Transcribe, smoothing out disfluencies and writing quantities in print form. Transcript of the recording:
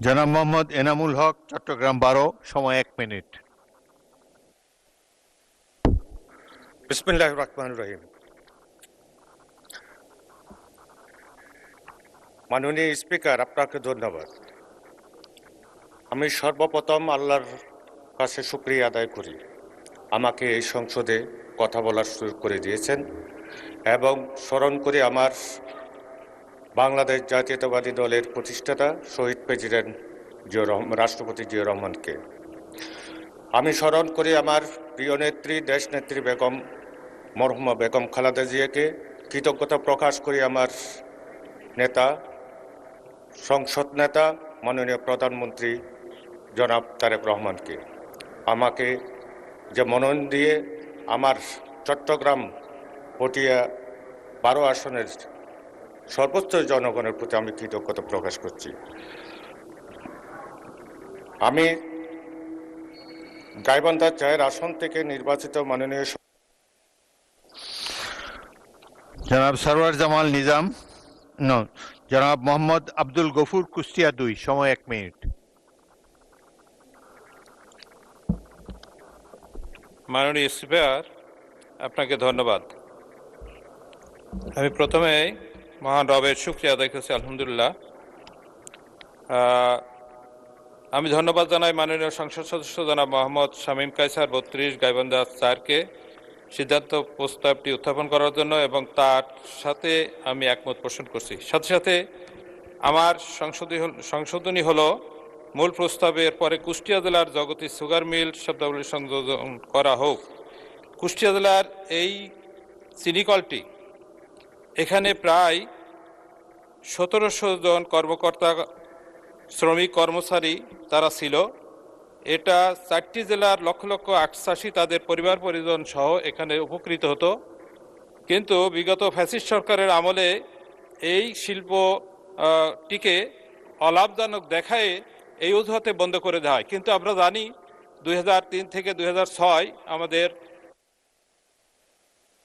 জনাব মোহাম্মদ এনামুল হক, চট্টগ্রাম 12, সময় 1 মিনিট। বিসমিল্লাহির রহমানির রহিম। মাননীয় স্পিকার, আপনাকে ধন্যবাদ। আমি সর্বপ্রথম আল্লাহর কাছে শুকরিয়া আদায় করি আমাকে এই সংসদে কথা বলার সুযোগ করে দিয়েছেন, এবং স্মরণ করি আমার বাংলাদেশ জাতীয়তাবাদী দলের প্রতিষ্ঠাতা শহীদ প্রেসিডেন্ট রাষ্ট্রপতি জিয়া রহমানকে। আমি স্মরণ করি আমার প্রিয় নেত্রী দেশনেত্রী মরহুমা বেগম খালেদা জিয়াকে। কৃতজ্ঞতা প্রকাশ করি আমার নেতা, সংসদ নেতা, মাননীয় প্রধানমন্ত্রী জনাব তারেক রহমানকে। আমাকে যে মনোনয়ন দিয়ে আমার চট্টগ্রাম পটিয়া 12 আসনের সর্বোচ্চ জনগণের প্রতি আমি কৃতজ্ঞতা প্রকাশ করছি। আমি গাইবান্ধা 4 আসন থেকে নির্বাচিত মাননীয় জনাব সরওয়ার জামাল নিজাম, জনাব মোহাম্মদ আব্দুল গফুর, কুষ্টিয়া 2, সময় 1 মিনিট। মাননীয় স্পিকার, আপনাকে ধন্যবাদ। আমি প্রথমে মহান রবের শুকরিয়া আদায় করছি, আলহামদুলিল্লাহ। আমি ধন্যবাদ জানাই মাননীয় সংসদ সদস্য জনাব মোহাম্মদ শামীম কায়সার 32 গাইবান্ধা 4কে সিদ্ধান্ত প্রস্তাবটি উত্থাপন করার জন্য, এবং তার সাথে আমি একমত পোষণ করছি। সাথে সাথে আমার সংশোধনী হলো মূল প্রস্তাবের পরে কুষ্টিয়া জেলার জগতী সুগার মিল শব্দাবলী সংযোজন করা হোক। কুষ্টিয়া জেলার এই চিনিকলটি, এখানে প্রায় 1700 জন কর্মকর্তা, শ্রমিক, কর্মচারী তারা ছিল। এটা 4টি জেলার লক্ষ লক্ষ আটচাষী তাদের পরিবার পরিজন সহ এখানে উপকৃত হতো। কিন্তু বিগত ফ্যাসিস্ট সরকারের আমলে এই শিল্পটিকে অলাভজনক দেখায় এই অজুহাতে বন্ধ করে দেওয়া হয়। কিন্তু আমরা জানি 2003 থেকে 2006 আমাদের